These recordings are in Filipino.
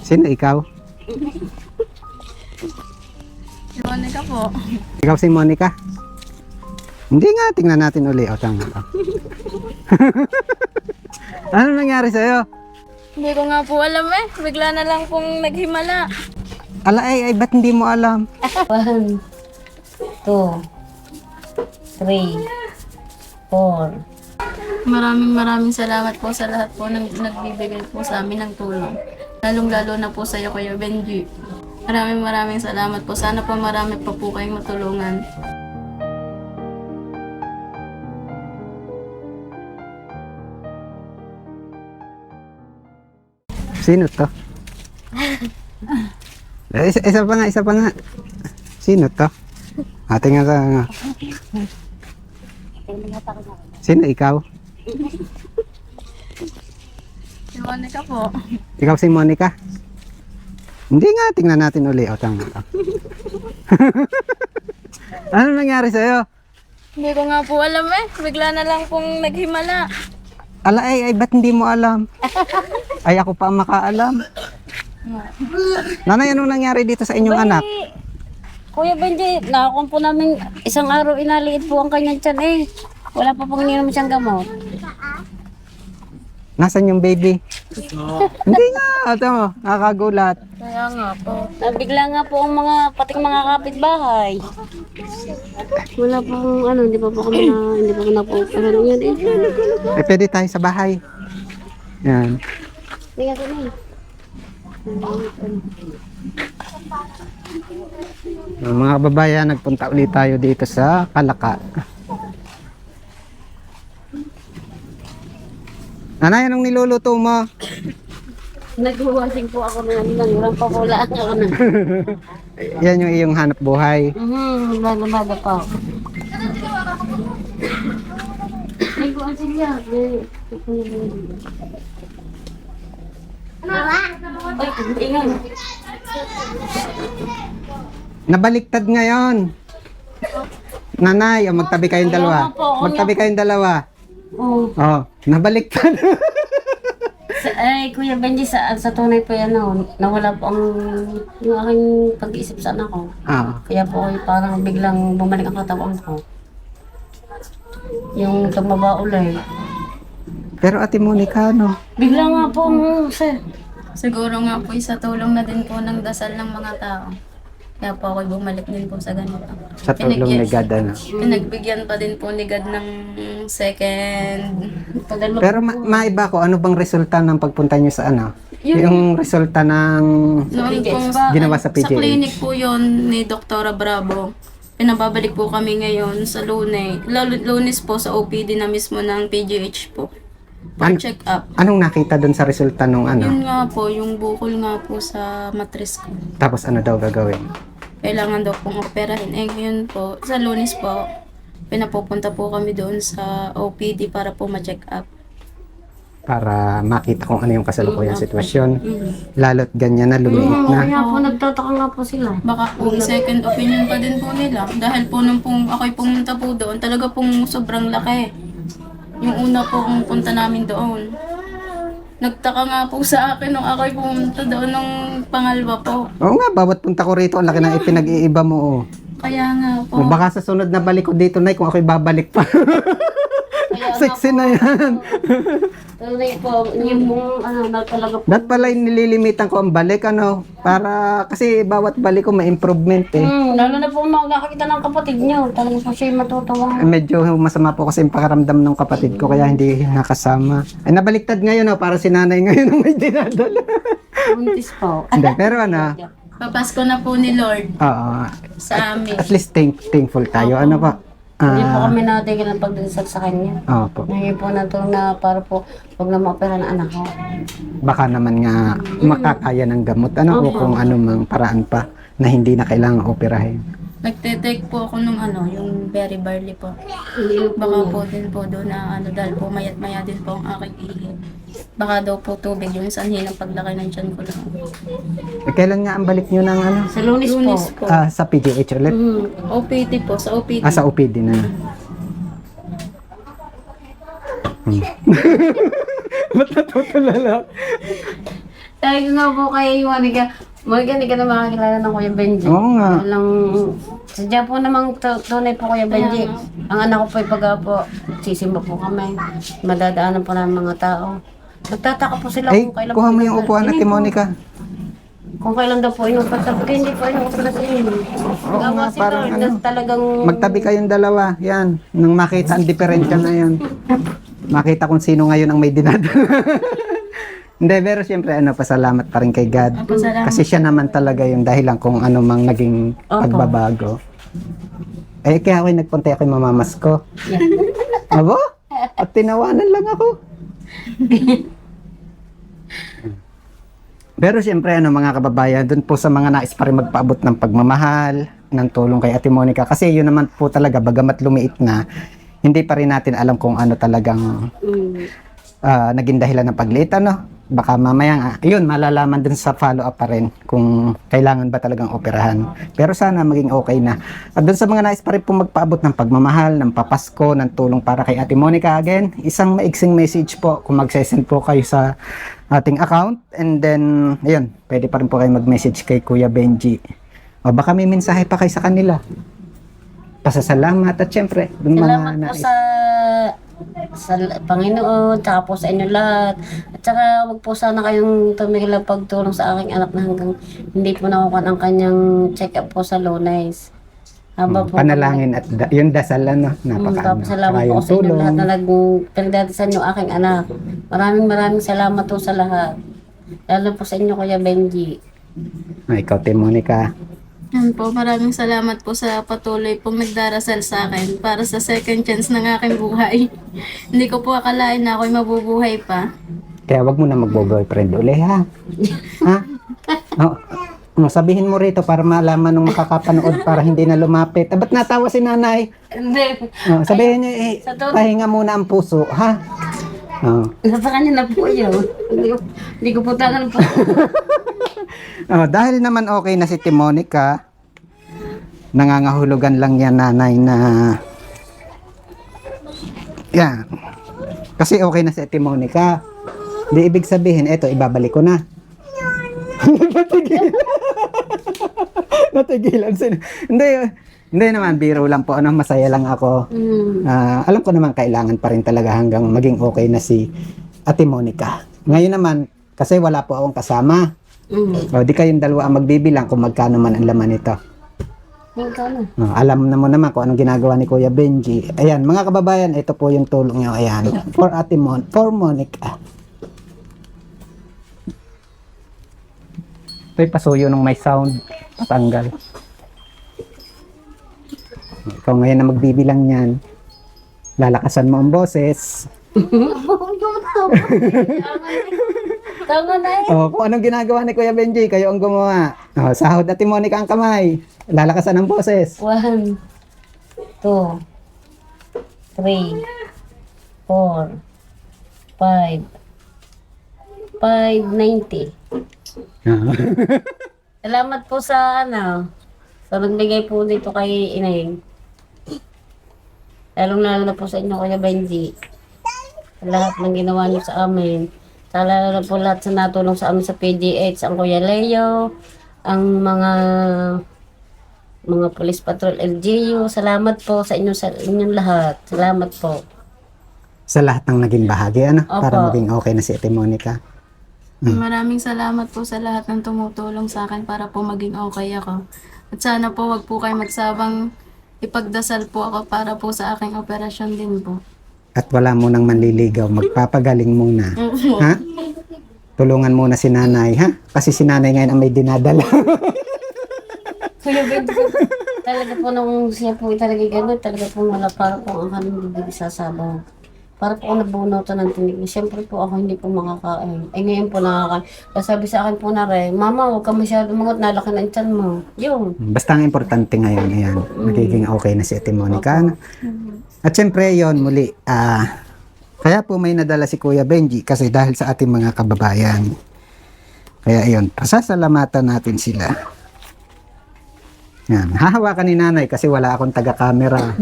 Sino ikaw? Si Monica po. Ikaw si Monica? Hindi nga, tingnan natin uli. O, tama ka. Ano nangyari sa'yo? Hindi ko nga po alam eh. Bigla na lang pong naghimala. Ala ay, ba't hindi mo alam? 1, 2, 3, 4. Maraming salamat po sa lahat po ng nagbibigay po sa amin ng tulong. Lalong-lalo na po sa iyo, Kuya Benji. Maraming salamat po. Sana po marami pa po kayong matulungan. Sino to? Isa pa nga. Sino to? Tingnan ka nga. Sino ikaw? Si Monica po. Ikaw si Monica? Hindi nga, tingnan natin uli. O, tama ka. Ano nangyari sa'yo? Hindi ko nga po alam eh. Bigla na lang pong naghimala. Ala ay, ba't hindi mo alam? Ay, ako pa ang makaalam. Nanay, anong nangyari dito sa inyong anak? Kuya Benji, nakakuha po namin isang araw inaliit po ang kanyang tiyan eh. Wala pa pong ininom siyang gamot. Nasaan yung baby? Hindi nga, ito mo, nakakagulat. Kaya nga po. Nabigla nga po ang pating mga kapitbahay. Wala pong hindi pa po na po pero yan eh. Pwede tayo sa bahay. Yan. Hindi nga ganun. Mga babayan, nagpunta ulit tayo dito sa Kalaka. Nanay, anong niluluto mo? Naghuwasing po ako ng urang papulaan ako na. Yan yung iyong hanap buhay. Baga pa. Naghuwasing yan. Ay, ingay. Nabaliktad ngayon. Nanay, magtabi kayong dalawa. Magtabi kayong dalawa. Oh, nabaliktad. Ay, Kuya Benji, sa tunay po yan, nawala po yung aking pag-iisip sa anak ko. Kaya po parang biglang bumalik ang katawan ko. Yung tumaba ulit. Pero Ate Monica, no? Bigla nga po, sir. Siguro nga po sa tulong na din po ng dasal ng mga tao. Kaya po ako'y bumalik din po sa ganito. Sa tulong ni God, ano? Pinagbigyan pa din po ni God ng second. Pero maiba ko, ano bang resulta ng pagpunta niyo sa ano? Yung resulta ng Noon po, ginawa sa sa PGH. clinic po yon ni Dr. Bravo. Pinababalik po kami ngayon sa Lunes po sa OPD na mismo ng PGH po. Check up. Anong nakita doon sa resulta nung ano? Yun nga po, yung bukol nga po sa matris ko. Tapos ano daw gagawin? Kailangan daw pong operahin. Eh, ngayon po, sa Lunes po, pinapupunta po kami doon sa OPD para po ma-check up. Para makita kung ano yung kasalukuyang sitwasyon. Lalo't ganyan na, lumiit na. Kaya po, nagtataka nga po sila. Baka po second opinion pa din po nila. Dahil po nung ako'y pumunta po doon, talaga pong sobrang laki. Yung una po kung punta namin doon. Nagtaka nga po sa akin nung ako'y pumunta doon nung pangalawa po. Oo nga, bawat punta ko rito, ang laki na ipinag-iiba mo. Oh. Kaya nga po. Baka sa sunod na balik ko dito, Nay, kung ako'y babalik pa. Sexy na yan. Tunay po, yung talaga po. Dapat pala nililimitan ko ang balik, ano, para, kasi bawat balik ko may improvement eh. Lalo na po nakakita ng kapatid niyo. Talagang po siya matutuwa. Medyo masama po kasi yung pakiramdam ng kapatid ko, kaya hindi nakasama. Ay, nabaliktad ngayon, oh, para si nanay ngayon ang may dinadala. Buntis po. Hindi, pero ano, Papasko na po ni Lord oo, sa amin. at least thankful tayo. Ano pa? Hindi po kami natigil ng pagdasal sa kanya. Opo. Ngayon po natulong na para po pag na ma-opera ng anak ko. Baka naman nga makakaya ng gamot, ano, o kung ano mang paraan pa na hindi na kailangan operahin. Nagte-take po ako nung yung berry barley po. Baka po din po doon na dahil po mayat-maya din po ang aking ihi. Baka daw po tubig yung sanhi ng paglaki ng tiyan ko lang. Kailan nga ang balik nyo ng ano? Sa Lunes po. Sa PGH ulit? OPD po, sa OPD. Sa OPD na. Ba't natutulala? Sabi ko nga po kay Monica, hindi ka na makakilala ng Kuya Benji. Oo nga. Walang, sadya po namang tunay po Kuya Benji. Ang anak ko po ay pag po, sisimba po kami. Madadaanan po ng mga tao. Nagtataka po sila Ay, kung kailan kuha po mo yung upuan natin, Monica. Kung kailan daw po inupat. Sabi ko, hindi po inupat na sa inyo. Oo nga, parang ano. Talagang... Magtabi kayong dalawa. Yan. Nang makita ang diferensya na yan. Makita kung sino ngayon ang may dinadala. Hindi, pero siyempre, pasalamat pa rin kay God. Pasalamat. Kasi siya naman talaga yung dahilan kung ano mang naging pagbabago. Eh, kaya ako'y nagpunta ako'y mamamas ko. Abo? At tinawanan lang ako. Pero siyempre, mga kababayan, dun po sa mga nais pa rin magpaabot ng pagmamahal, ng tulong kay Ate Monica. Kasi yun naman po talaga, bagamat lumiit na, hindi pa rin natin alam kung ano talagang naging dahilan ng pagliit, Baka mamaya, yun, malalaman din sa follow-up pa rin kung kailangan ba talagang operahan. Pero sana maging okay na. At dun sa mga nais pa rin po magpaabot ng pagmamahal, ng papasko, ng tulong para kay Ate Monica, again, isang maiksing message po kung mag-send po kayo sa ating account. And then, ayun, pwede pa rin po kayo mag-message kay Kuya Benji. O baka may mensahe pa kayo sa kanila. Pasasalamat at syempre, dun Salamat mga po sa Panginoon, tsaka po sa inyo lahat. At saka wag po sana kayong tumigil ng pagtulong sa aking anak na hanggang hindi po nakukuha ang kanyang check-up po sa Lourdes. Haba po panalangin at yung dasal, napaka Salamat po sa inyo lahat na pinagdadasan yung aking anak. Maraming salamat po sa lahat. Lalo po sa inyo, Kuya Benji. Ikaw, Ate Monica. Yan po, maraming salamat po sa patuloy pong nagdarasal sa akin para sa second chance ng aking buhay. Hindi ko po akalain na ako'y mabubuhay pa. Kaya wag mo na magbo-boyfriend uli, ha? Ha? Sabihin mo rito para malaman ng makakapanood para hindi na lumapit. Ba't natawa si nanay? Hindi. Sabihin niyo, pahinga muna ang puso, ha? Sa kanya na po yun. Hindi ko po tangan po. Dahil naman okay na si Monica, nangangahulugan lang yan nanay na yan. Kasi okay na si Monica. Di ibig sabihin, eto, ibabalik ko na. Natigilan sila. Hindi naman, biro lang po. Masaya lang ako. Alam ko naman kailangan pa rin talaga hanggang maging okay na si Ate Monica. Ngayon naman, kasi wala po akong kasama. Di kayong dalawa ang magbibilang kung magkano man ang laman nito. Alam na mo naman kung anong ginagawa ni Kuya Benji. Ayan, mga kababayan, ito po yung tulong nyo. Ayan, for Monica. Ito'y pasuyo nung may sound. Patanggal. Ikaw ngayon na magbibilang yan. Lalakasan mo ang boses. Tama na eh. Kung anong ginagawa ni Kuya Benji, kayo ang gumawa. Sahod Ate Monica ang kamay. Lalakasan ang boses. 1, 2, 3, 4, 5, 590. Salamat po sa sa nagbigay po dito kay Inay. Lalo na po sa inyo, Kuya Benji. Sa lahat ng ginawa niyo sa amin. Lalo na po lahat sa natulong sa amin sa PGH, ang Kuya Leo, ang mga Police Patrol LGU. Salamat po sa inyong lahat. Salamat po. Sa lahat ng naging bahagi, para Opo. maging okay na si Ate Monica. Maraming salamat po sa lahat ng tumutulong sa akin para po maging okay ako. At sana po wag po kayo magsabang ipagdasal po ako para po sa aking operasyon din po. At wala mo nang manliligaw, magpapagaling muna. Ha? Tulungan muna si nanay, ha? Kasi si nanay ngayon ang may dinadala. Kuya Benji, talaga po nung siya po talaga gano'n, talaga po wala para po ang kanyang bibig sasabaw. Para po ako nabunutan ng tinig. Siyempre po ako hindi po makakain. Ngayon po nakakain. Sabi sa akin po na rin, Mama, huwag ka masyado mangot, nalaki ng tiyan mo. Yun. Basta ang importante ngayon, ayan, magiging okay na si Ate Monica. At syempre, yon muli, kaya po may nadala si Kuya Benji kasi dahil sa ating mga kababayan. Kaya yun, pasasalamatan natin sila. Yan, hahawakan ni nanay kasi wala akong taga-camera.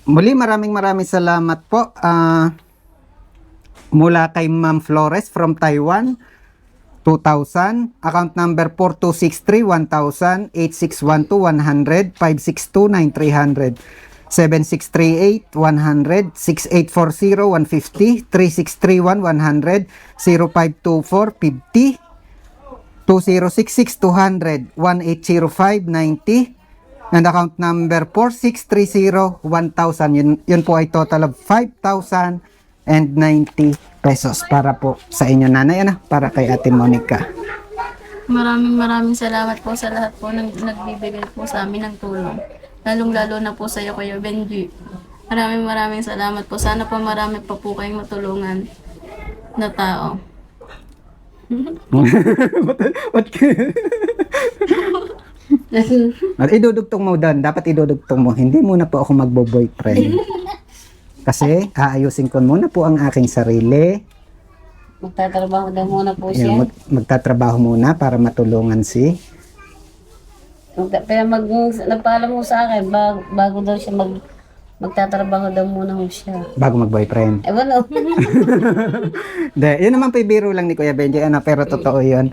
Muli maraming salamat po. Mula kay Ma'am Flores from Taiwan, 2,000. Account number 4263 1,000 8612 100 5629 300 7638 100 6840 150 3631 100 0524 50 2066 200 1805 90 and account number 4630 1,000. Yun po ay total of 5,090 pesos para po sa inyo, nanay, para kay Ate Monica. Maraming salamat po sa lahat po ng nagbibigay po sa amin ng tulong. Lalong-lalo na po sa iyo, Kuya Benji. Maraming salamat po. Sana po marami pa po kayong matulungan na tao. At idudugtong mo doon. Dapat idudugtong mo. Hindi muna po ako magbo-boyfriend. Kasi aayusin ko muna po ang aking sarili. Magtatrabaho daw muna po siya. Ayan, magtatrabaho muna para matulungan si... Pero nagpaalam mo sa akin, bago daw siya magtatrabaho daw muna ho siya. Bago mag-boyfriend. Eh, wala. De, yun naman po biro lang ni Kuya Benji, pero totoo yun.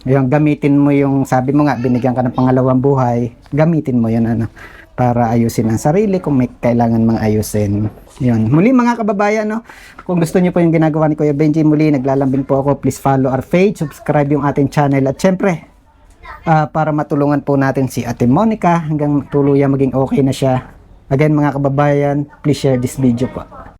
Yung gamitin mo yung, sabi mo nga, binigyan ka ng pangalawang buhay, gamitin mo yun, para ayusin ang sarili kung may kailangan mang ayusin. Yun. Muli mga kababayan, kung gusto niyo po yung ginagawa ni Kuya Benji, muli naglalambing po ako, please follow our page, subscribe yung ating channel, at syempre, para matulungan po natin si Ate Monica hanggang tuluyan maging okay na siya. Again mga kababayan, please share this video po.